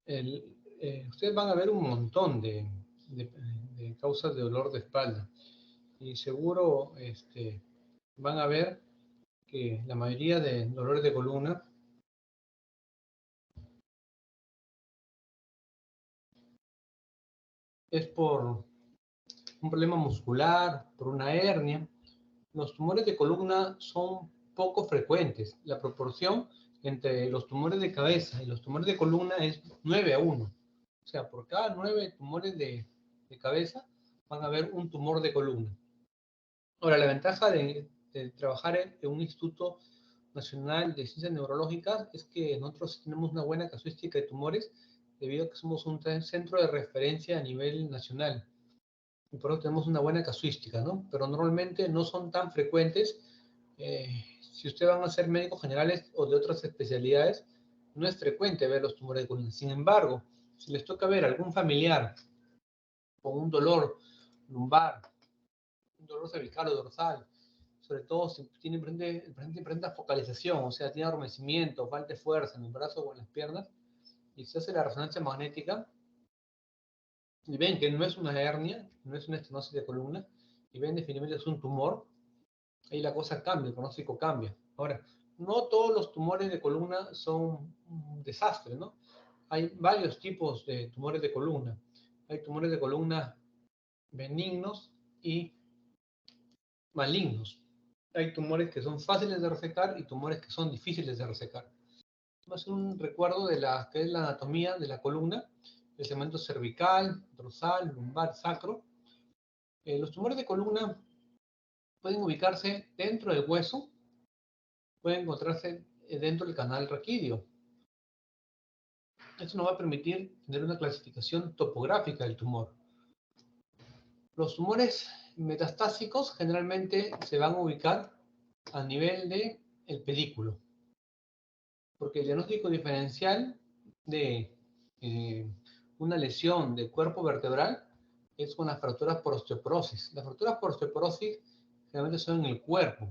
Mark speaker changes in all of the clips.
Speaker 1: ustedes van a ver un montón de causas de dolor de espalda. Y seguro van a ver que la mayoría de dolores de columna es por un problema muscular, por una hernia. Los tumores de columna son poco frecuentes. La proporción entre los tumores de cabeza y los tumores de columna es 9-1. O sea, por cada 9 tumores de cabeza van a haber un tumor de columna. Ahora, la ventaja de trabajar en un Instituto Nacional de Ciencias Neurológicas es que nosotros tenemos una buena casuística de tumores debido a que somos un centro de referencia a nivel nacional. Y por eso tenemos una buena casuística, ¿no? Pero normalmente no son tan frecuentes. Si ustedes van a ser médicos generales o de otras especialidades, no es frecuente ver los tumores de columna. Sin embargo, si les toca ver algún familiar con un dolor lumbar, un dolor cervical o dorsal, sobre todo si tiene presenta focalización, o sea, tiene adormecimiento, falta de fuerza en el brazo o en las piernas, y se hace la resonancia magnética, y ven que no es una hernia, no es una estenosis de columna, y ven definitivamente es un tumor, ahí la cosa cambia, el pronóstico cambia. Ahora, no todos los tumores de columna son un desastre, ¿no? Hay varios tipos de tumores de columna. Hay tumores de columna benignos y malignos. Hay tumores que son fáciles de resecar y tumores que son difíciles de resecar. Vamos a hacer un recuerdo de la que es la anatomía de la columna, el segmento cervical, dorsal, lumbar, sacro. Los tumores de columna pueden ubicarse dentro del hueso, pueden encontrarse dentro del canal raquídeo. Esto nos va a permitir tener una clasificación topográfica del tumor. Los tumores metastásicos generalmente se van a ubicar a nivel del pedículo, porque el diagnóstico diferencial de una lesión del cuerpo vertebral es con las fracturas por osteoporosis. Las fracturas por osteoporosis generalmente son en el cuerpo.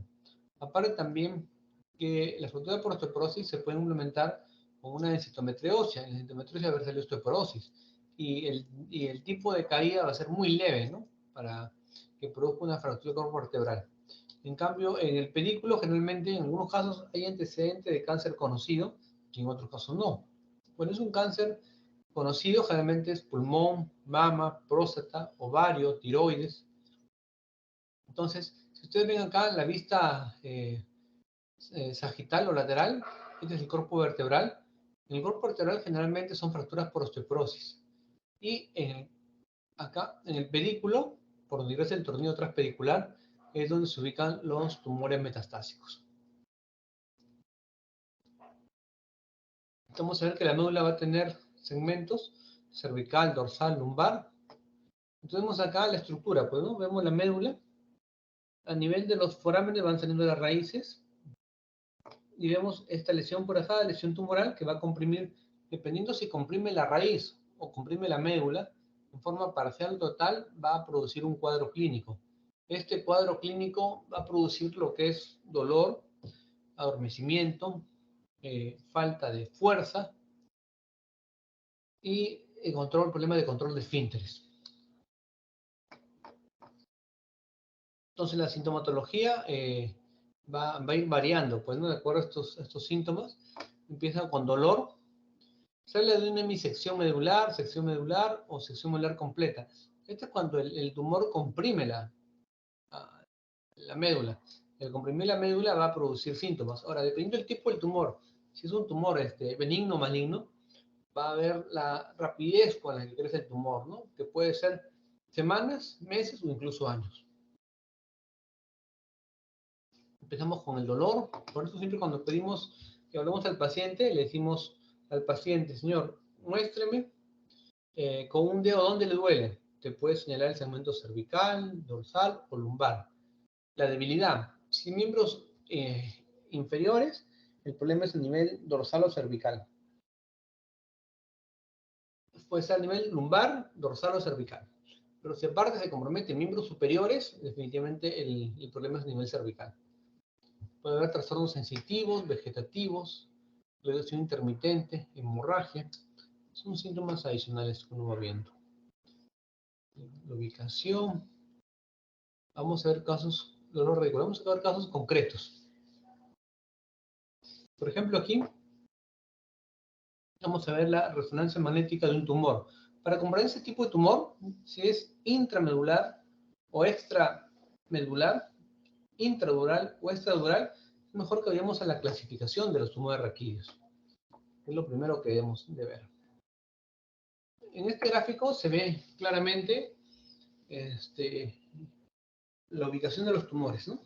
Speaker 1: Aparte también que las fracturas por osteoporosis se pueden implementar con una densitometría ósea. En la densitometría ósea va a salir osteoporosis. Y el tipo de caída va a ser muy leve, ¿no? Para que produzca una fractura del cuerpo vertebral. En cambio, en el pedículo, generalmente, en algunos casos hay antecedentes de cáncer conocido, y en otros casos no. Bueno, es un cáncer conocido, generalmente es pulmón, mama, próstata, ovario, tiroides. Entonces, si ustedes ven acá la vista sagital o lateral, este es el cuerpo vertebral. En el cuerpo vertebral generalmente son fracturas por osteoporosis. Y acá, en el pedículo, por donde ingresa el tornillo transpedicular, es donde se ubican los tumores metastásicos. Vamos a ver que la médula va a tener segmentos cervical, dorsal, lumbar. Entonces vemos acá la estructura, pues, ¿no? Vemos la médula. A nivel de los forámenes van saliendo las raíces. Y vemos esta lesión por acá, lesión tumoral, que va a comprimir, dependiendo si comprime la raíz o comprime la médula, en forma parcial o total, va a producir un cuadro clínico. Este cuadro clínico va a producir lo que es dolor, adormecimiento, falta de fuerza y problema de control de esfínteres. Entonces la sintomatología va a ir variando, pues, ¿no? De acuerdo a estos síntomas. Empieza con dolor. Se habla de una hemisección medular, sección medular o sección medular completa. Esto es cuando el tumor comprime la médula. El comprimir la médula va a producir síntomas. Ahora, dependiendo del tipo del tumor, si es un tumor benigno o maligno, va a haber la rapidez con la que crece el tumor, ¿no? Que puede ser semanas, meses o incluso años. Empezamos con el dolor. Por eso siempre cuando pedimos que hablemos al paciente, le decimos al paciente, señor, muéstreme con un dedo dónde le duele. Te puede señalar el segmento cervical, dorsal o lumbar. La debilidad. Si miembros inferiores, el problema es el nivel dorsal o cervical. Puede ser a nivel lumbar, dorsal o cervical. Pero si aparte se compromete miembros superiores, definitivamente el problema es a nivel cervical. Puede haber trastornos sensitivos, vegetativos, reducción intermitente, hemorragia. Son síntomas adicionales que uno va viendo. La ubicación. Vamos a ver casos, vamos a ver casos concretos. Por ejemplo, aquí vamos a ver la resonancia magnética de un tumor. Para comprender ese tipo de tumor, si es intramedular o extramedular, intradural o extradural, es mejor que vayamos a la clasificación de los tumores raquídeos. Es lo primero que debemos de ver. En este gráfico se ve claramente la ubicación de los tumores, ¿no?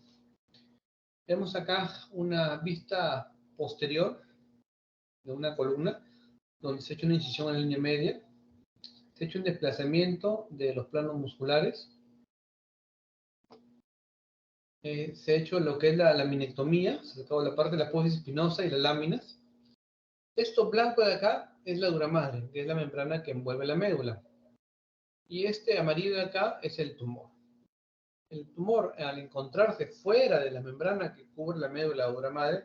Speaker 1: Vemos acá una vista posterior de una columna donde se ha hecho una incisión en la línea media, se ha hecho un desplazamiento de los planos musculares, se ha hecho lo que es la laminectomía, se ha sacado la parte de la apófisis espinosa y las láminas. Esto blanco de acá es la dura madre, que es la membrana que envuelve la médula. Y este amarillo de acá es el tumor. El tumor, al encontrarse fuera de la membrana que cubre la médula dura madre,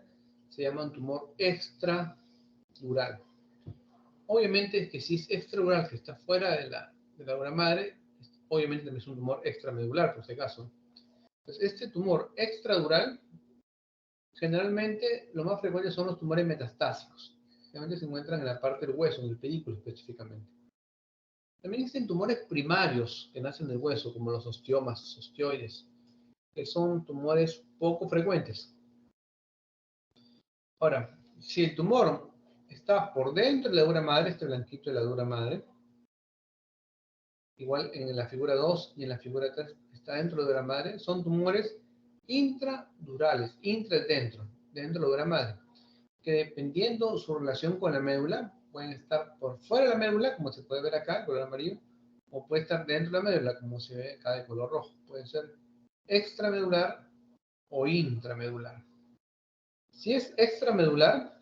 Speaker 1: se llama un tumor extradural. Obviamente es que si es extradural, que está fuera de la dura madre, obviamente también es un tumor extramedular, por si acaso. Entonces, este tumor extradural, generalmente lo más frecuente son los tumores metastásicos. Generalmente se encuentran en la parte del hueso, en el pedículo específicamente. También existen tumores primarios que nacen del hueso, como los osteomas, osteoides, que son tumores poco frecuentes. Ahora, si el tumor está por dentro de la dura madre, este blanquito de la dura madre, igual en la figura 2 y en la figura 3 está dentro de la dura madre, son tumores intradurales, dentro de la dura madre, que dependiendo su relación con la médula, pueden estar por fuera de la médula, como se puede ver acá, color amarillo, o puede estar dentro de la médula, como se ve acá de color rojo. Puede ser extramedular o intramedular. Si es extramedular,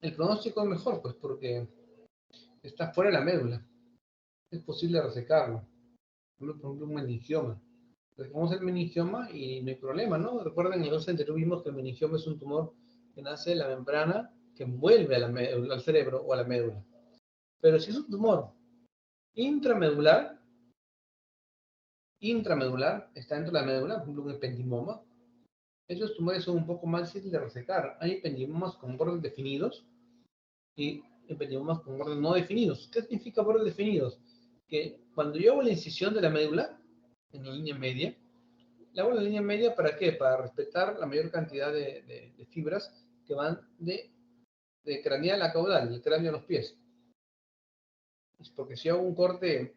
Speaker 1: el pronóstico es mejor, pues porque está fuera de la médula. Es posible resecarlo. Por ejemplo, un meningioma. Resecamos el meningioma y no hay problema, ¿no? Recuerden, en el caso anterior vimos que el meningioma es un tumor que nace de la membrana que envuelve a al cerebro o a la médula. Pero si es un tumor intramedular, está dentro de la médula, por ejemplo, un ependimoma, esos tumores son un poco más difíciles de resecar. Hay ependimomas con bordes definidos y ependimomas con bordes no definidos. ¿Qué significa bordes definidos? Que cuando yo hago la incisión de la médula, en la línea media, la hago en la línea media ¿para qué? Para respetar la mayor cantidad de fibras que van de craneal a caudal, del cráneo a los pies. Es porque si hago un corte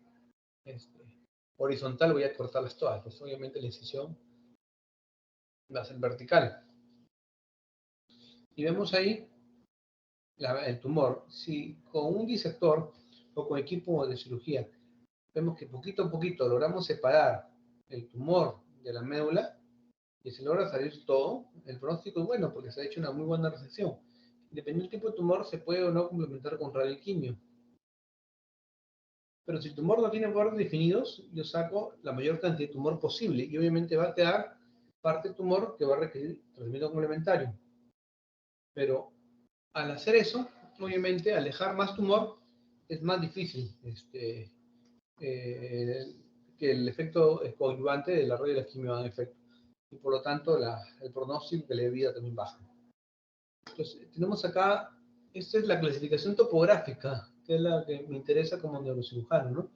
Speaker 1: horizontal, voy a cortarlas todas. Pues obviamente la incisión va a ser vertical. Y vemos ahí el tumor. Si con un disector o con equipo de cirugía vemos que poquito a poquito logramos separar el tumor de la médula y se logra salir todo, el pronóstico es bueno porque se ha hecho una muy buena resección. Dependiendo del tipo de tumor, se puede o no complementar con radioquimio. Pero si el tumor no tiene bordes definidos, yo saco la mayor cantidad de tumor posible y obviamente va a quedar parte del tumor que va a requerir tratamiento complementario. Pero al hacer eso, obviamente, alejar más tumor es más difícil que el efecto coadyuvante de la radio y la quimio dan efecto. Y por lo tanto, el pronóstico de la vida también baja. Entonces, tenemos acá, esta es la clasificación topográfica, que es la que me interesa como neurocirujano, ¿no?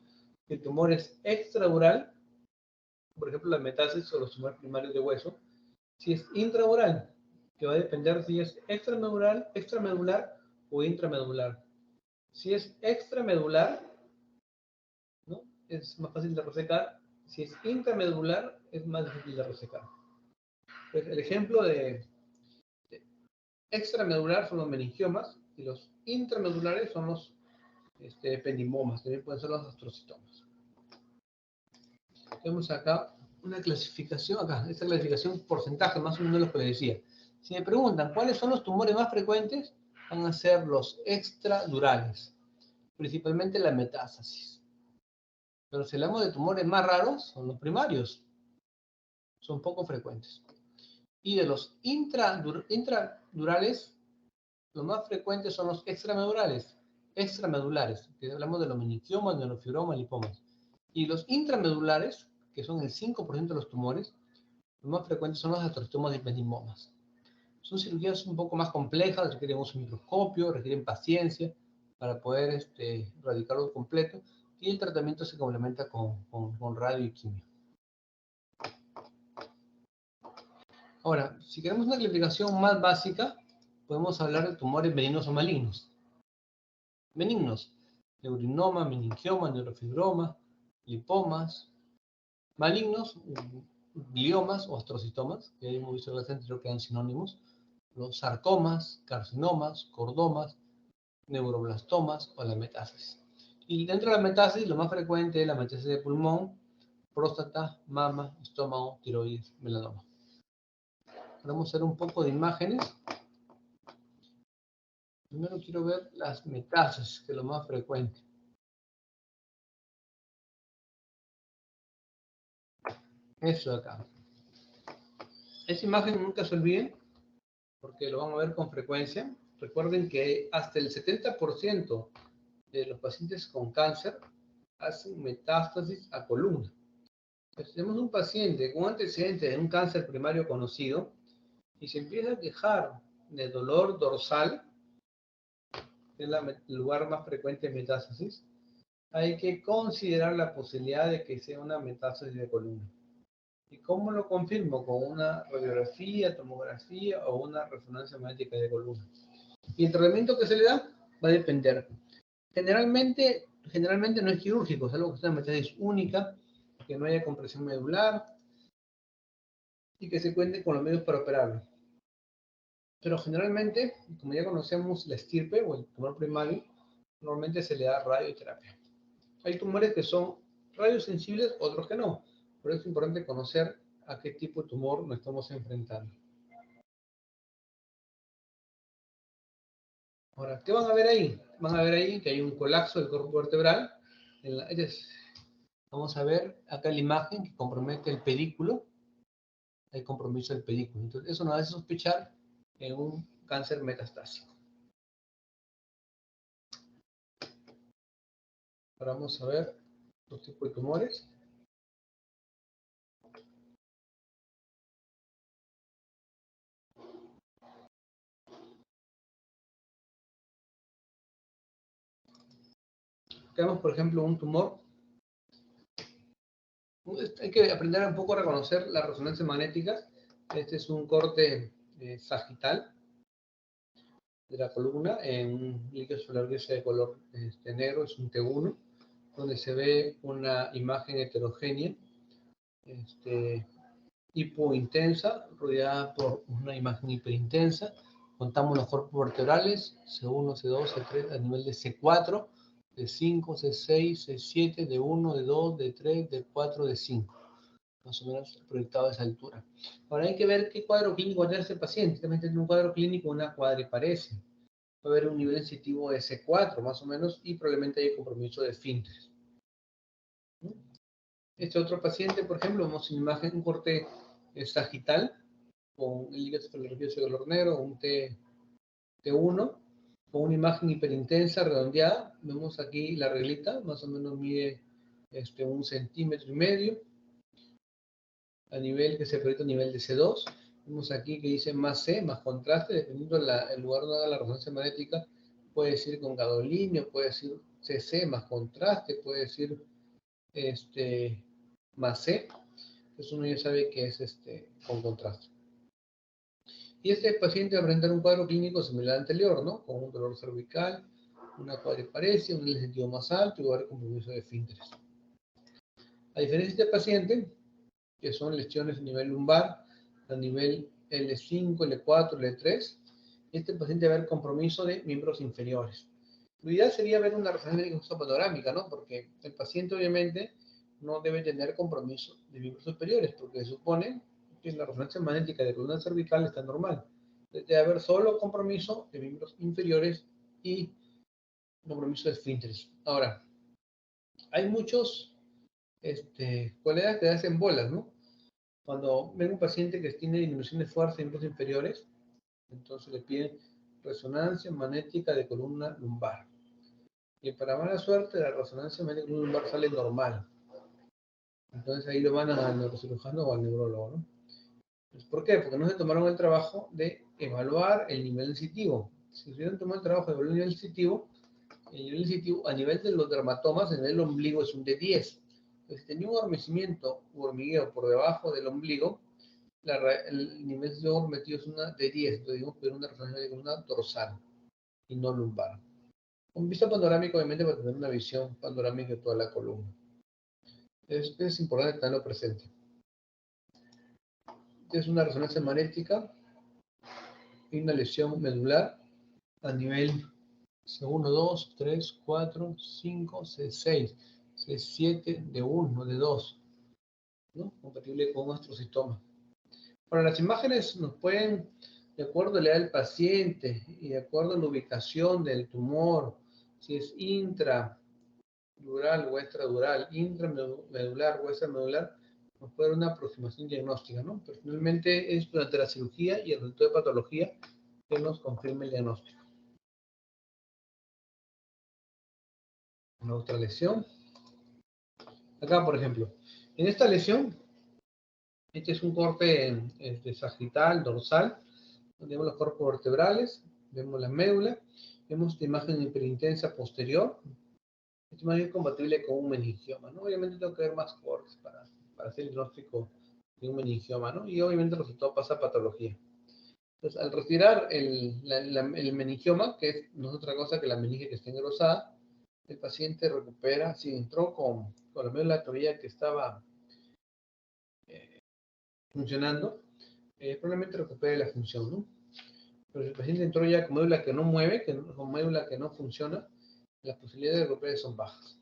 Speaker 1: El tumor es extradural, por ejemplo, la metástasis o los tumores primarios de hueso. Si es intradural, que va a depender si es extramedular o intramedular. Si es extramedular, ¿no? Es más fácil de resecar. Si es intramedular, es más difícil de resecar. Pues el ejemplo de extramedular son los meningiomas y los intramedulares son los ependimomas, también pueden ser los astrocitomas. Tenemos acá una clasificación, esta clasificación porcentaje más o menos lo que les decía. Si me preguntan cuáles son los tumores más frecuentes, van a ser los extradurales, principalmente la metástasis. Pero si hablamos de tumores más raros, son los primarios, son poco frecuentes. Y de los intradurales, Los más frecuentes son los extramedulares, que hablamos de los meningiomas, neurofibromas, lipomas. Y los intramedulares, que son el 5% de los tumores, los más frecuentes son los astrostomas y ependimomas. Son cirugías un poco más complejas, requieren un microscopio, requieren paciencia para poder erradicarlo completo, y el tratamiento se complementa con radio y quimio. Ahora, si queremos una clasificación más básica, podemos hablar de tumores benignos o malignos. Benignos: neurinoma, meningioma, neurofibroma, lipomas. Malignos: gliomas o astrocitomas, que hemos visto en la clase anterior que eran sinónimos. Los sarcomas, carcinomas, cordomas, neuroblastomas o la metástasis. Y dentro de la metástasis, lo más frecuente es la metástasis de pulmón, próstata, mama, estómago, tiroides, melanoma. Vamos a hacer un poco de imágenes. Primero quiero ver las metástasis, que es lo más frecuente. Eso de acá. Esa imagen nunca se olviden, porque lo van a ver con frecuencia. Recuerden que hasta el 70% de los pacientes con cáncer hacen metástasis a columna. Entonces, tenemos un paciente con antecedentes de un cáncer primario conocido y se empieza a quejar de dolor dorsal, que es el lugar más frecuente de metástasis. Hay que considerar la posibilidad de que sea una metástasis de columna. ¿Y cómo lo confirmo? Con una radiografía, tomografía o una resonancia magnética de columna. Y el tratamiento que se le da va a depender. Generalmente no es quirúrgico, es algo que es una metástasis única, que no haya compresión medular y que se cuente con los medios para operarlo. Pero generalmente, como ya conocemos la estirpe o el tumor primario, normalmente se le da radioterapia. Hay tumores que son radiosensibles, otros que no. Por eso es importante conocer a qué tipo de tumor nos estamos enfrentando. Ahora, ¿qué van a ver ahí? Van a ver ahí que hay un colapso del cuerpo vertebral. Vamos a ver acá la imagen que compromete el pedículo. Hay compromiso del pedículo. Entonces, eso nos hace sospechar en un cáncer metastásico. Ahora vamos a ver los tipos de tumores. Tenemos, por ejemplo, un tumor. Hay que aprender un poco a reconocer las resonancias magnéticas. Este es un corte sagital de la columna en un líquido solar gris de color negro, es un T1, donde se ve una imagen heterogénea, hipointensa, rodeada por una imagen hiperintensa. Contamos los cuerpos vertebrales, C1, C2, C3, a nivel de C4, D5, C6, C7, D1, D2, D3, D4, D5. Más o menos proyectado a esa altura. Ahora hay que ver qué cuadro clínico va a tener este paciente. También tiene un cuadro clínico, una cuadriparesia. Va a haber un nivel sensitivo de C4, más o menos, y probablemente hay compromiso de esfínteres. Este otro paciente, por ejemplo, vemos en imagen un corte sagital con el líquido cefalorraquídeo de color negro, un T1, con una imagen hiperintensa redondeada. Vemos aquí la reglita, más o menos mide 1,5 centímetros a nivel que se proyecta a nivel de C2. Vemos aquí que dice más C, más contraste, dependiendo del lugar donde haga la resonancia magnética, puede decir con gadolinio, puede decir CC más contraste, puede decir más C. Entonces uno ya sabe que es con contraste. Y este paciente va a presentar un cuadro clínico similar al anterior, ¿no? Con un dolor cervical, una cuadriparesia, un sentido más alto y va a haber compromiso de esfínteres. A diferencia de este paciente, que son lesiones a nivel lumbar, a nivel L5, L4, L3, este paciente va a haber compromiso de miembros inferiores. Lo ideal sería ver una resonancia panorámica, ¿no? Porque el paciente obviamente no debe tener compromiso de miembros superiores, porque se supone que la resonancia magnética de columna cervical está normal. Debe haber solo compromiso de miembros inferiores y compromiso de esfínteres. Ahora, hay muchos colegas que hacen bolas, ¿no? Cuando ven un paciente que tiene disminución de fuerza en miembros inferiores, entonces le piden resonancia magnética de columna lumbar. Y para mala suerte, la resonancia magnética de columna lumbar sale normal. Entonces ahí lo van al neurocirujano o al neurólogo, ¿no? Pues, ¿por qué? Porque no se tomaron el trabajo de evaluar el nivel sensitivo. Si hubieran tomado el trabajo de evaluar el nivel sensitivo a nivel de los dermatomas, en el ombligo es un de 10. Entonces, si tenía un adormecimiento u hormigueo por debajo del ombligo, el nivel sensitivo adormecido es una de 10. Entonces, digamos que una resonancia de columna dorsal y no lumbar. Con vista panorámica, obviamente, para tener una visión panorámica de toda la columna. Es importante tenerlo presente. Es una resonancia magnética y una lesión medular a nivel C1, 2, 3, 4, 5, C6, C7, D1, D2, ¿no? Compatible con astrocitoma. Para las imágenes nos pueden, de acuerdo a la edad del paciente y de acuerdo a la ubicación del tumor, si es intradural o extradural, intramedular o extramedular, nos puede dar una aproximación diagnóstica, ¿no? Pero finalmente es durante la cirugía y el resultado de patología que nos confirme el diagnóstico. Una otra lesión. Acá, por ejemplo, en esta lesión, este es un corte sagital, dorsal, donde vemos los cuerpos vertebrales, vemos la médula, vemos esta imagen hiperintensa posterior. Esta imagen es compatible con un meningioma, ¿no? Obviamente tengo que ver más cortes para hacer el diagnóstico de un meningioma, ¿no? Y obviamente el resultado pasa a patología. Entonces, al retirar el meningioma, que es no es otra cosa que la meninge que está engrosada, el paciente recupera, si entró con la médula todavía que estaba funcionando, probablemente recupere la función, ¿no? Pero si el paciente entró ya con médula que no mueve, con médula que no funciona, las posibilidades de recuperar son bajas.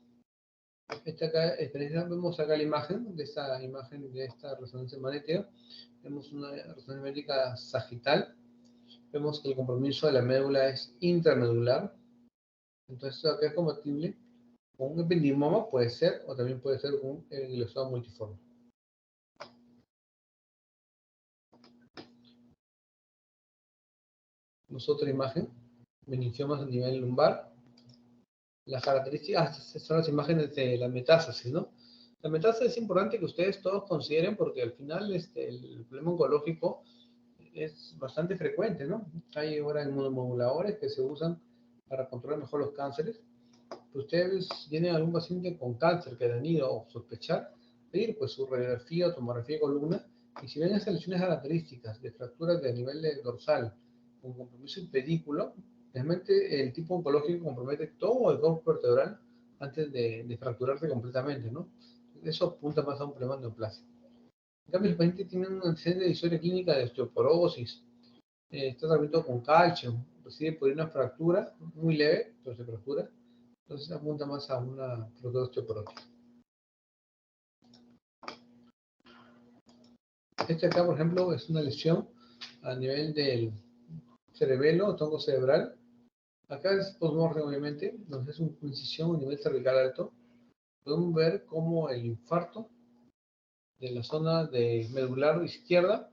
Speaker 1: Vemos acá la imagen de esta resonancia magnética. Vemos una resonancia magnética sagital. Vemos que el compromiso de la médula es intramedular. Entonces, esto acá es compatible con un ependimoma, puede ser, o también puede ser con un glioblastoma multiforme. Vemos otra imagen, meningiomas a nivel lumbar. Las características son las imágenes de la metástasis, ¿no? La metástasis es importante que ustedes todos consideren porque al final el problema oncológico es bastante frecuente, ¿no? Hay ahora inmunomoduladores que se usan para controlar mejor los cánceres. Ustedes tienen algún paciente con cáncer que han ido o sospechar, pedir pues su radiografía o tomografía de columna, y si ven esas lesiones características de fracturas de nivel dorsal con compromiso del pedículo, realmente el tipo oncológico compromete todo el cuerpo vertebral antes de fracturarse completamente, ¿no? Eso apunta más a un problema neoplásico. En cambio, el paciente tiene un antecedente de historia clínica de osteoporosis, está tratado con calcio, recibe por una fractura muy leve, pero se fractura, entonces apunta más a una fractura osteoporótica. Este acá, por ejemplo, es una lesión a nivel del cerebelo, tronco cerebral. Acá es postmortem, obviamente, entonces es una incisión a nivel cervical alto. Podemos ver cómo el infarto de la zona de medular izquierda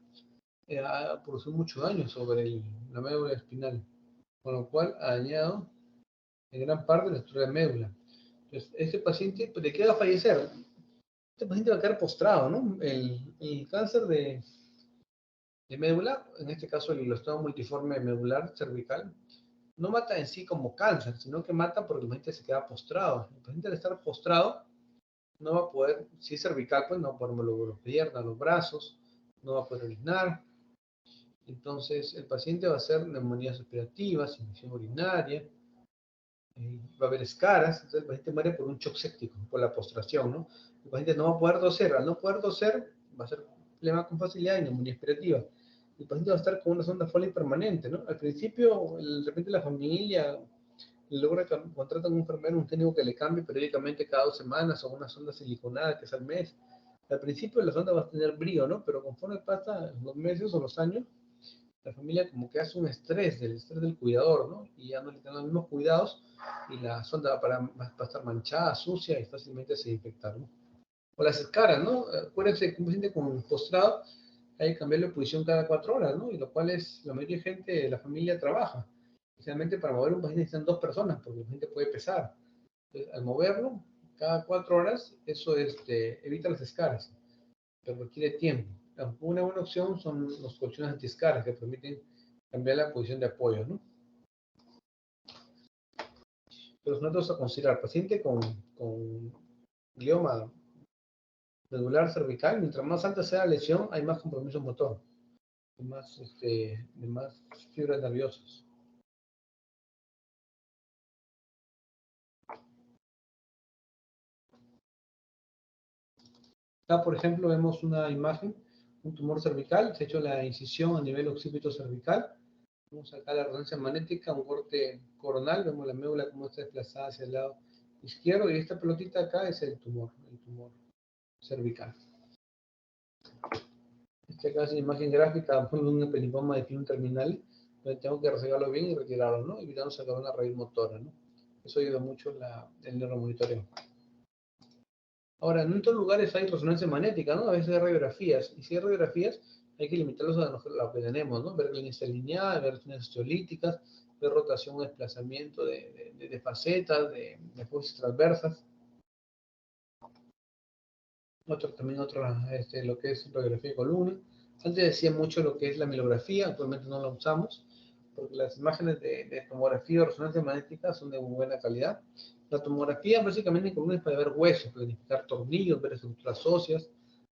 Speaker 1: ha producido mucho daño sobre la médula espinal, con lo cual ha dañado en gran parte de la estructura de médula. Entonces, este paciente, ¿de qué va a fallecer? Este paciente va a quedar postrado, ¿no? El cáncer de médula, en este caso el glioblastoma multiforme medular cervical, no mata en sí como cáncer, sino que mata porque el paciente se queda postrado. El paciente al estar postrado no va a poder, si es cervical, pues no va a poder mover las piernas, los brazos, no va a poder orinar. Entonces, el paciente va a hacer neumonías aspirativas, infección urinaria, va a haber escaras, entonces el paciente muere por un shock séptico, por la postración, ¿no? El paciente no va a poder toser, al no poder toser, va a ser problema con facilidad y neumonía aspirativa. El paciente va a estar con una sonda Foley permanente, ¿no? Al principio, de repente la familia logra contratar a un enfermero, un técnico que le cambie periódicamente cada 2 semanas o una sonda siliconada que es al mes. Al principio la sonda va a tener brío, ¿no? Pero conforme pasan los meses o los años, la familia como que hace un estrés, del estrés del cuidador, ¿no? Y ya no le dan los mismos cuidados y la sonda va a estar manchada, sucia y fácilmente se infectar, ¿no? O las escaras, ¿no? Acuérdense que un paciente con postrado hay que cambiarle de posición cada 4 horas, ¿no? Y lo cual es, la mayoría de gente de la familia trabaja. Especialmente para mover un paciente necesitan 2 personas, porque el paciente puede pesar. Entonces, al moverlo, cada 4 horas, eso evita las escaras, pero requiere tiempo. Una buena opción son los colchones antiescaras que permiten cambiar la posición de apoyo, ¿no? Los métodos a considerar: paciente con glioma medular cervical, mientras más alta sea la lesión, hay más compromiso motor, de más fibras nerviosas. Acá, por ejemplo, vemos una imagen, un tumor cervical, se ha hecho la incisión a nivel occipito cervical. Vemos acá la resonancia magnética, un corte coronal, vemos la médula como está desplazada hacia el lado izquierdo, y esta pelotita acá es el tumor cervical. Acá es una imagen gráfica de un epenipoma de film terminal, donde tengo que resecarlo bien y retirarlo, ¿no? Evitando sacar una raíz motora, ¿no? Eso ayuda mucho el neuromonitoreo. Ahora, en otros lugares hay resonancia magnética, ¿no? A veces hay radiografías, y si hay radiografías, hay que limitarlos a lo que tenemos, ¿no? Ver líneas alineadas, ver líneas osteolíticas, ver rotación o desplazamiento de facetas, de fosas transversas. Lo que es radiografía de columna. Antes decía mucho lo que es la mielografía, actualmente no la usamos, porque las imágenes de tomografía o resonancia magnética son de muy buena calidad. La tomografía básicamente en columna es para ver huesos, planificar tornillos, ver estructuras óseas.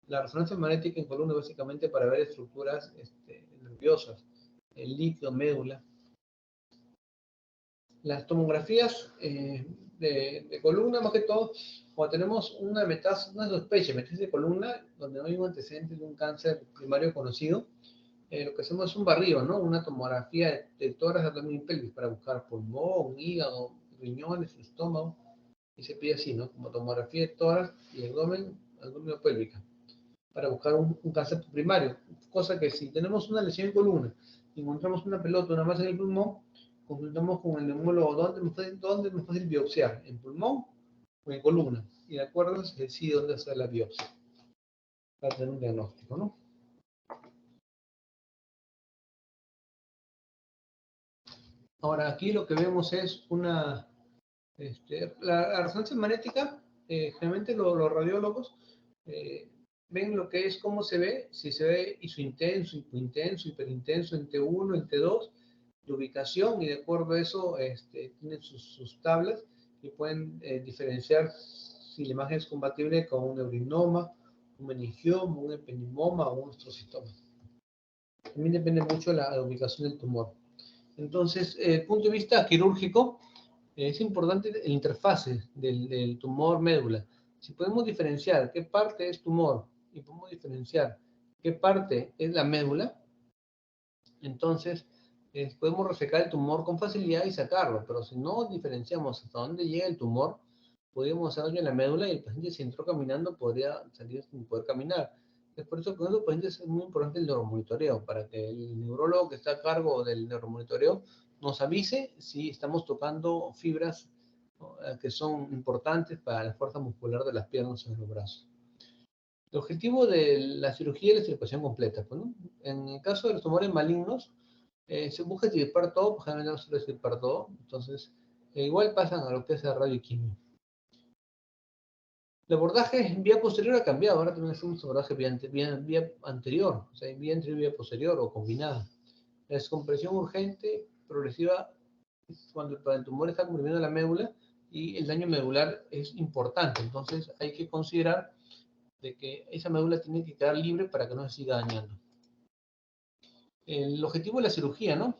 Speaker 1: La resonancia magnética en columna es básicamente para ver estructuras nerviosas, el líquido, médula. Las tomografías de columna, más que todo, cuando tenemos una metástasis, una sospecha, metástasis de columna, donde no hay un antecedente de un cáncer primario conocido, lo que hacemos es un barrido, ¿no? Una tomografía de tórax, abdomen y pelvis para buscar pulmón, hígado, riñones, estómago, y se pide así, ¿no? Como tomografía de tórax y abdomen o pélvica, para buscar un cáncer primario. Cosa que si tenemos una lesión en columna, encontramos una pelota, una masa en el pulmón, consultamos con el neumólogo dónde es más fácil biopsiar, en pulmón o en columna, y de acuerdo se decide dónde hacer la biopsia, para tener un diagnóstico, ¿no? Ahora, aquí lo que vemos es la resonancia magnética. Generalmente los radiólogos ven lo que es, cómo se ve, si se ve isointenso, hipointenso, hiperintenso, en T1, en T2, de ubicación, y de acuerdo a eso tienen sus tablas y pueden diferenciar si la imagen es compatible con un neurinoma, un meningioma, un epenimoma o un ostrocitoma. También depende mucho de la ubicación del tumor. Entonces, desde el punto de vista quirúrgico, es importante la interfase del tumor médula. Si podemos diferenciar qué parte es tumor y podemos diferenciar qué parte es la médula, entonces podemos resecar el tumor con facilidad y sacarlo. Pero si no diferenciamos hasta dónde llega el tumor, podríamos hacer daño en la médula y el paciente, si entró caminando, podría salir sin poder caminar. Es por eso que con los pacientes es muy importante el neuromonitoreo, para que el neurólogo que está a cargo del neuromonitoreo nos avise si estamos tocando fibras, ¿no?, que son importantes para la fuerza muscular de las piernas o de los brazos. El objetivo de la cirugía es la circulación completa, pues, ¿no? En el caso de los tumores malignos, se busca extirpar todo, pues generalmente no se suele extirpar todo, entonces igual pasan a lo que es la radioquimio. El abordaje en vía posterior ha cambiado, ahora también hacemos abordaje vía anterior, o sea, vía anterior y vía posterior o combinada. La descompresión urgente progresiva es cuando el tumor está comprimiendo la médula y el daño medular es importante, entonces hay que considerar de que esa médula tiene que quedar libre para que no se siga dañando. El objetivo de la cirugía, ¿no?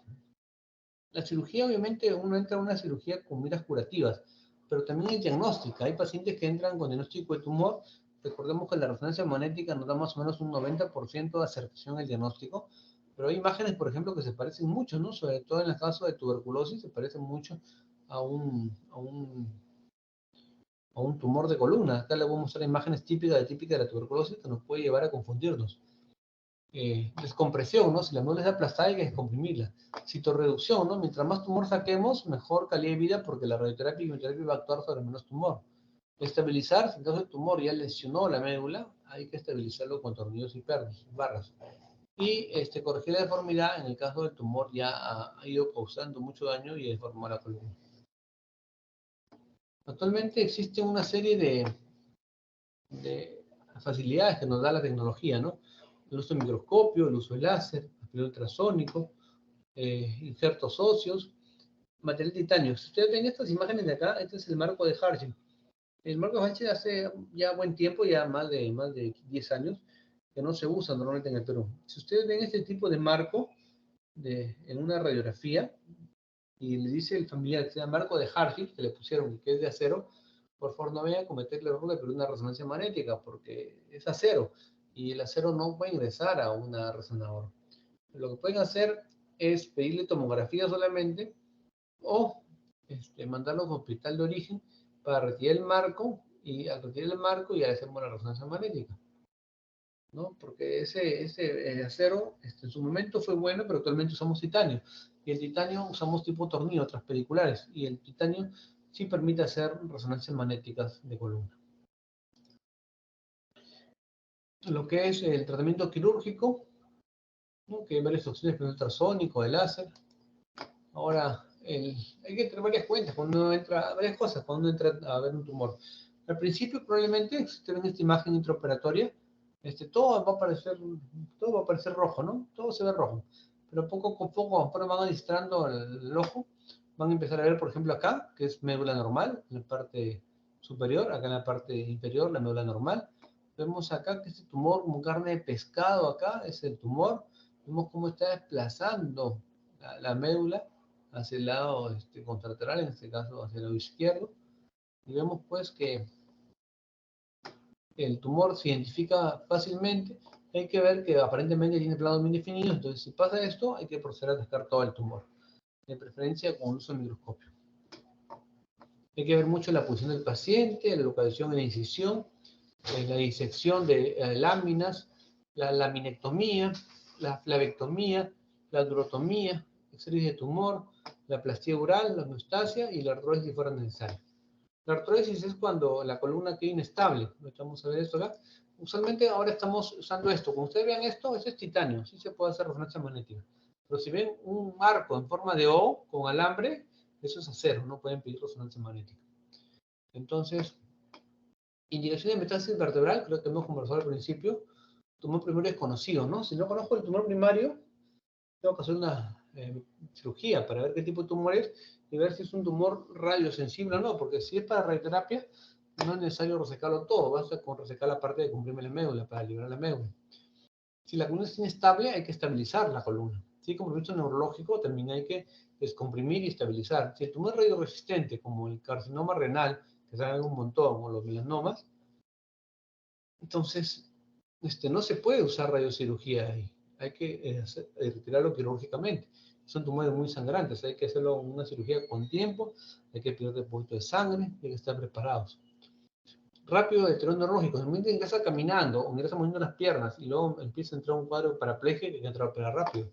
Speaker 1: La cirugía, obviamente, uno entra a una cirugía con miras curativas, pero también es diagnóstica. Hay pacientes que entran con diagnóstico de tumor. Recordemos que la resonancia magnética nos da más o menos un 90% de acertación al diagnóstico, pero hay imágenes, por ejemplo, que se parecen mucho, ¿no? Sobre todo en el caso de tuberculosis, se parecen mucho a un tumor de columna. Acá le voy a mostrar imágenes típicas de la tuberculosis que nos puede llevar a confundirnos. Descompresión, ¿no? Si la médula es aplastada hay que descomprimirla. Citorreducción, ¿no? Mientras más tumor saquemos, mejor calidad de vida, porque la radioterapia y quimioterapia va a actuar sobre menos tumor. Estabilizar, si en caso de tumor ya lesionó la médula, hay que estabilizarlo con tornillos y barras. y corregir la deformidad en el caso del tumor ya ha ido causando mucho daño y deformó la columna. Actualmente existe una serie de facilidades que nos da la tecnología, ¿no? El uso de microscopio, el uso de láser, el ultrasónico, injertos óseos, material titanio. Si ustedes ven estas imágenes de acá, este es el marco de Harshey. El marco de Harshey hace ya buen tiempo, ya más de 10 años, que no se usa normalmente en el Perú. Si ustedes ven este tipo de marco en una radiografía, y le dice el familiar que sea marco de Harshey, que le pusieron que es de acero, por favor no vayan a cometer el error de pedir una resonancia magnética, porque es acero, y el acero no puede ingresar a una resonadora. Lo que pueden hacer es pedirle tomografía solamente, o mandarlo a un hospital de origen para retirar el marco, y al retirar el marco ya hacemos la resonancia magnética, ¿no? Porque ese acero en su momento fue bueno, pero actualmente usamos titanio. Y el titanio usamos tipo tornillo, transpericulares. Y el titanio sí permite hacer resonancias magnéticas de columna. Lo que es el tratamiento quirúrgico, ¿no? Que hay varias opciones, el ultrasónico, el láser. Ahora, hay que tener varias cuentas cuando uno entra, varias cosas cuando uno entra a ver un tumor. Al principio, probablemente, si ustedes ven esta imagen intraoperatoria, todo va a aparecer rojo, ¿no? Todo se ve rojo. Pero poco a poco, conforme van adistrando el ojo, van a empezar a ver, por ejemplo, acá, que es médula normal, en la parte superior, acá en la parte inferior, la médula normal. Vemos acá que este tumor, como carne de pescado acá, es el tumor. Vemos cómo está desplazando la médula hacia el lado contralateral, en este caso hacia el lado izquierdo. Y vemos pues que el tumor se identifica fácilmente. Hay que ver que aparentemente tiene planos bien definidos, entonces si pasa esto, hay que proceder a descartar todo el tumor, de preferencia con el uso del microscopio. Hay que ver mucho la posición del paciente, la localización de la incisión, la disección de láminas, la laminectomía, la flavectomía, la durotomía, exéresis de tumor, la plastía oral, la osteostasia y la artrosis si fuera necesario. La artrosis es cuando la columna queda inestable. Vamos a ver esto acá. Usualmente ahora estamos usando esto. Como ustedes vean esto, eso es titanio. Sí se puede hacer resonancia magnética. Pero si ven un marco en forma de O con alambre, eso es acero. No pueden pedir resonancia magnética. Entonces, indicación de metástasis vertebral, creo que hemos conversado al principio. Tumor primario desconocido, ¿no? Si no conozco el tumor primario, tengo que hacer una cirugía para ver qué tipo de tumor es y ver si es un tumor radiosensible o no, porque si es para radioterapia, no es necesario resecarlo todo, basta con resecar la parte que comprime la médula para liberar la médula. Si la columna es inestable, hay que estabilizar la columna. ¿Sí? Como visto neurológico, también hay que descomprimir y estabilizar. Si el tumor es radioresistente, como el carcinoma renal, que saben un montón, o los melanomas, entonces no se puede usar radiocirugía ahí. Hay que retirarlo quirúrgicamente. Son tumores muy sangrantes, hay que hacerlo una cirugía con tiempo, hay que pedir depósito de sangre, hay que estar preparados. Rápido deterioro neurológico, si el paciente ingresa caminando o ingresa moviendo las piernas y luego empieza a entrar un cuadro de paraplegia, hay que entrar a operar rápido.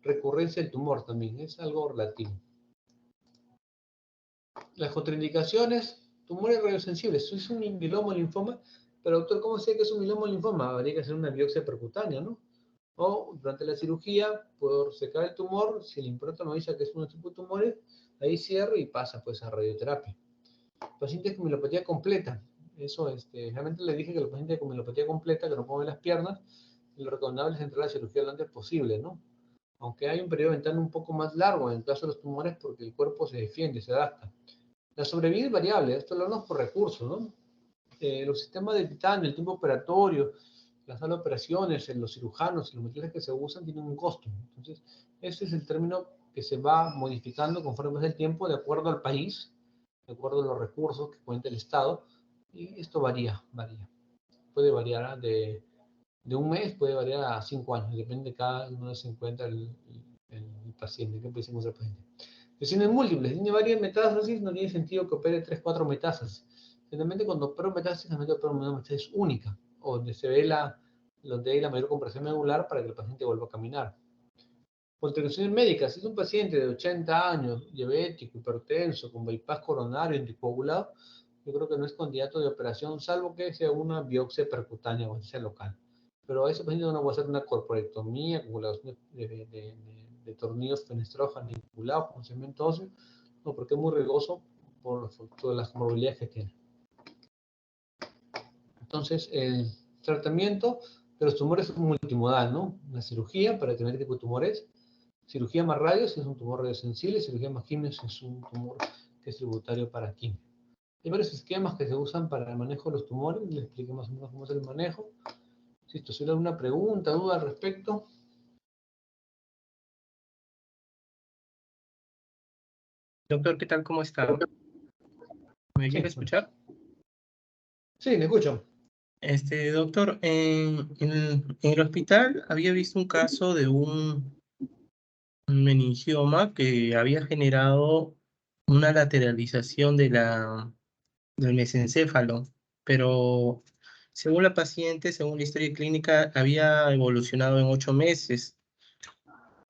Speaker 1: Recurrencia del tumor también, es algo relativo. Las contraindicaciones, tumores radiosensibles, eso es un mieloma o linfoma, pero doctor, ¿cómo sé que es un mieloma o linfoma? Habría que hacer una biopsia percutánea, ¿no? O durante la cirugía, por secar el tumor, si el impronta nos dice que es un tipo de tumores, ahí cierro y pasa pues a radioterapia. Pacientes con mielopatía completa, eso realmente le dije que los pacientes con mielopatía completa, que no pueden ver las piernas, lo recomendable es entrar a la cirugía lo antes posible, ¿no? Aunque hay un periodo de ventana un poco más largo en el caso de los tumores porque el cuerpo se defiende, se adapta. La sobrevida es variable, esto lo hablamos por recursos, ¿no? Los sistemas de titanio, el tiempo operatorio, la sala de operaciones, los cirujanos y los materiales que se usan tienen un costo. Entonces, ese es el término que se va modificando conforme pasa el tiempo de acuerdo al país, de acuerdo a los recursos que cuenta el Estado, y esto varía. Puede variar de un mes, puede variar a 5 años, depende de cada uno se encuentra el paciente, qué pensemos del paciente. Lesiones múltiples, tiene varias metástasis, no tiene sentido que opere 3, 4 metástasis. Generalmente cuando opero metástasis, generalmente opero una metástasis única, donde se ve donde hay la mayor compresión medular para que el paciente vuelva a caminar. Complicaciones médicas, si es un paciente de 80 años, diabético, hipertenso, con bypass coronario, anticoagulado, yo creo que no es candidato de operación, salvo que sea una biopsia percutánea o sea local. pero a ese paciente no voy a hacer una corporectomía, acumulación de tornillos fenestrados maniculados con cemento óseo, no, porque es muy riesgoso por todas las comorbilidades que tiene. Entonces, el tratamiento de los tumores es multimodal, ¿no? La cirugía para determinar qué tipo de tumores, cirugía más radio si es un tumor radiosensible, cirugía más quimio si es un tumor que es tributario para quimio. Hay varios esquemas que se usan para el manejo de los tumores, les expliqué más o menos cómo es el manejo. Si esto, si hay alguna pregunta, duda al respecto.
Speaker 2: Doctor, ¿qué tal? ¿Cómo está? ¿Me llega a
Speaker 1: Sí,
Speaker 2: escuchar?
Speaker 1: sí, le escucho.
Speaker 2: Doctor, en el hospital había visto un caso de un meningioma que había generado una lateralización del mesencéfalo, pero según la paciente, según la historia clínica, había evolucionado en 8 meses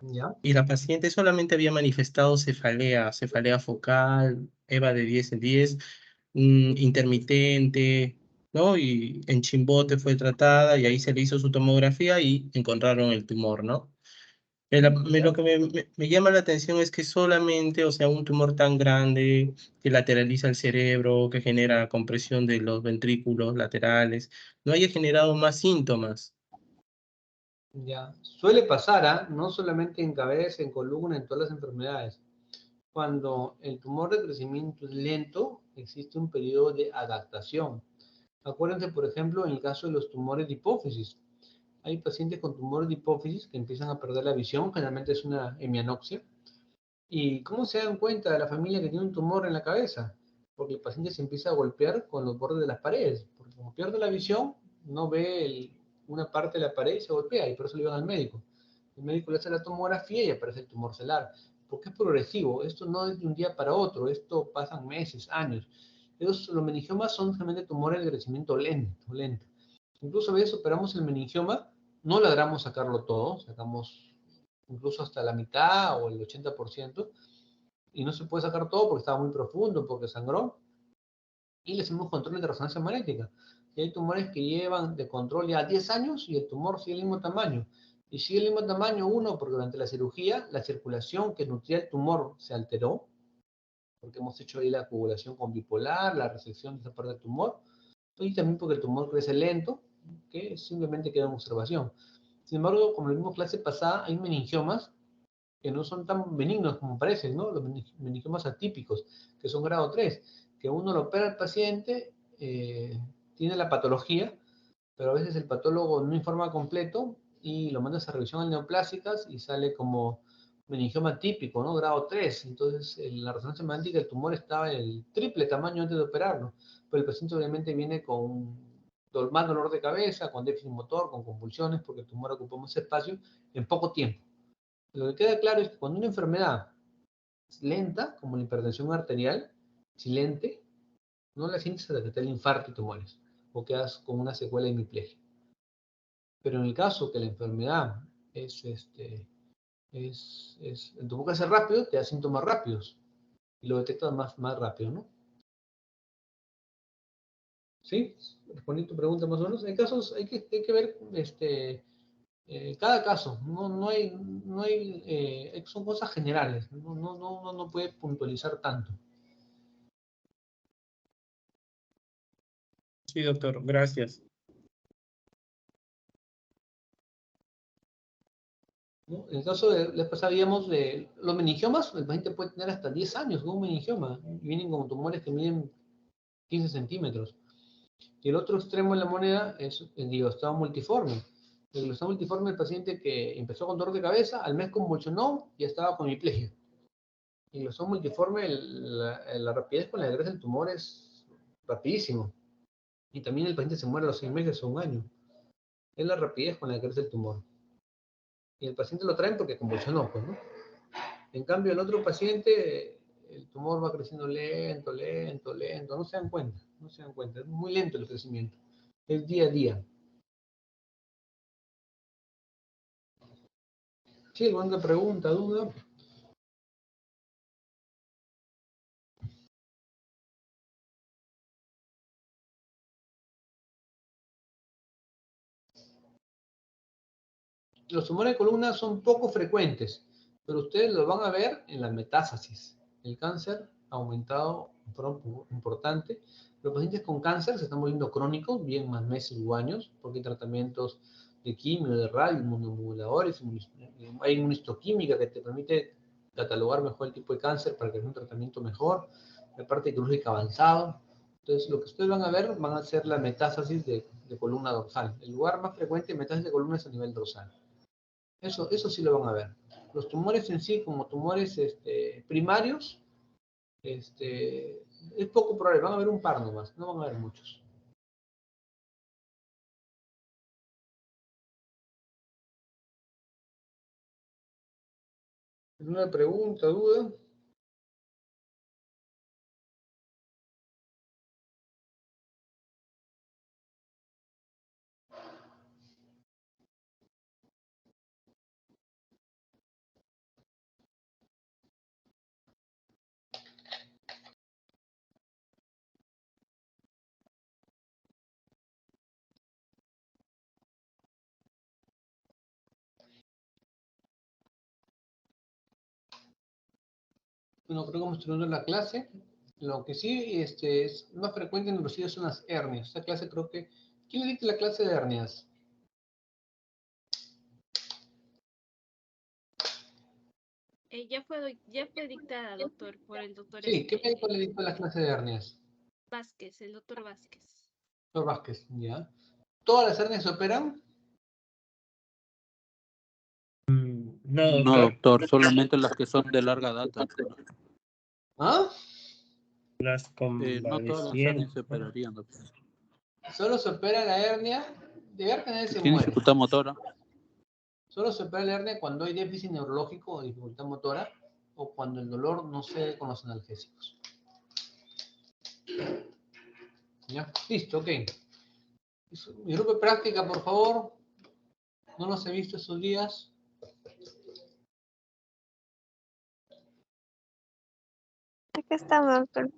Speaker 1: Ya,
Speaker 2: y la paciente solamente había manifestado cefalea focal, EVA de 10 en 10, intermitente, ¿no? Y en Chimbote fue tratada y ahí se le hizo su tomografía y encontraron el tumor, ¿no? Lo
Speaker 1: ya.
Speaker 2: que me llama la atención es que solamente, o sea, un tumor tan grande que lateraliza el cerebro, que genera compresión de los ventrículos laterales, no haya generado más síntomas.
Speaker 1: Ya, suele pasar, ¿ah? No solamente en cabeza, en columna, en todas las enfermedades. Cuando el tumor de crecimiento es lento, existe un periodo de adaptación. Acuérdense, por ejemplo, en el caso de los tumores de hipófisis. Hay pacientes con tumores de hipófisis que empiezan a perder la visión, generalmente es una hemianopsia. ¿Y cómo se dan cuenta de la familia que tiene un tumor en la cabeza? Porque el paciente se empieza a golpear con los bordes de las paredes, porque como pierde la visión, no ve una parte de la pared y se golpea, y por eso le van al médico. El médico le hace la tomografía y aparece el tumor celular, porque es progresivo, esto no es de un día para otro, esto pasan meses, años. Los meningiomas son realmente tumores de crecimiento lento, lento. Incluso a veces operamos el meningioma, no logramos sacarlo todo, sacamos incluso hasta la mitad o el 80%, y no se puede sacar todo porque estaba muy profundo, porque sangró, y le hacemos controles de resonancia magnética. Y hay tumores que llevan de control ya 10 años y el tumor sigue el mismo tamaño. Y sigue el mismo tamaño, uno, porque durante la cirugía la circulación que nutría el tumor se alteró, porque hemos hecho ahí la coagulación con bipolar, la resección de esa parte del tumor, y también porque el tumor crece lento, que simplemente queda en observación. Sin embargo, como en la misma clase pasada, hay meningiomas que no son tan benignos como parecen, ¿no? Los meningiomas atípicos, que son grado 3, que uno lo opera al paciente, tiene la patología, pero a veces el patólogo no informa completo y lo manda a revisión al neoplásicas y sale como meningioma típico, ¿no? Grado 3. Entonces, en la resonancia magnética el tumor estaba en el triple tamaño antes de operarlo, pero el paciente obviamente viene con más dolor de cabeza, con déficit motor, con convulsiones, porque el tumor ocupa más espacio en poco tiempo. Lo que queda claro es que cuando una enfermedad es lenta, como la hipertensión arterial, silente, no la sientes hasta que te da el infarto y te mueres, o quedas con una secuela de hemiplegia. Pero en el caso que la enfermedad el tumor crece rápido, te da síntomas rápidos y lo detectas más rápido, ¿no? ¿Sí? Respondí tu pregunta más o menos. Hay casos, hay que ver cada caso, son cosas generales, no puede puntualizar tanto.
Speaker 2: Sí, doctor, gracias.
Speaker 1: ¿No? En el caso de, después sabíamos de los meningiomas, el paciente puede tener hasta 10 años con un meningioma, y vienen con tumores que miden 15 centímetros. Y el otro extremo de la moneda es el glioblastoma multiforme. El glioblastoma multiforme, el paciente que empezó con dolor de cabeza, al mes convulsionó y estaba con hemiplegia. Y el glioblastoma multiforme, la rapidez con la que crece el tumor es rapidísimo. Y también el paciente se muere a los 6 meses o un año. Es la rapidez con la que crece el tumor. Y el paciente lo traen porque convulsionó, pues, ¿no? En cambio, el otro paciente, el tumor va creciendo lento, lento, lento. No se dan cuenta, no se dan cuenta. Es muy lento el crecimiento. Es día a día. Sí, alguna pregunta, duda. Los tumores de columna son poco frecuentes, pero ustedes lo van a ver en la metástasis. El cáncer ha aumentado de forma importante. Los pacientes con cáncer se están volviendo crónicos, bien más meses u años, porque hay tratamientos de quimio, de radio, inmunomoduladores, hay inmunistoquímica que te permite catalogar mejor el tipo de cáncer para que haya un tratamiento mejor, la parte quirúrgica avanzado. Entonces, lo que ustedes van a ver van a ser la metástasis de columna dorsal. El lugar más frecuente de metástasis de columna es a nivel dorsal. Eso sí lo van a ver. Los tumores en sí, como tumores primarios, es poco probable. Van a haber un par nomás, no van a haber muchos. ¿Alguna pregunta, duda? Bueno, creo que vamos terminando la clase. Lo que sí es más frecuente en los hijos son las hernias. Esta clase creo que... ¿Quién le dicta la clase de hernias?
Speaker 3: Ya fue dictada, doctor, por el doctor
Speaker 1: Sí, ¿qué médico le dicta la clase de hernias?
Speaker 3: Vázquez, el doctor Vázquez.
Speaker 1: Doctor Vázquez, ya. ¿Todas las hernias se operan?
Speaker 2: No,
Speaker 4: No,
Speaker 2: doctor.
Speaker 4: doctor, solamente las que son de larga data.
Speaker 1: ¿Ah?
Speaker 2: Las
Speaker 4: No todas las hernias se operarían, doctor.
Speaker 1: Solo se opera la hernia. De hernia nadie
Speaker 4: Si
Speaker 1: se
Speaker 4: tiene
Speaker 1: muere.
Speaker 4: dificultad motora,
Speaker 1: Solo se opera la hernia cuando hay déficit neurológico o dificultad motora o cuando el dolor no cede con los analgésicos. ¿Ya? Listo, ok. Mi grupo de práctica, por favor. No los he visto estos días.
Speaker 5: Acá estamos, doctor.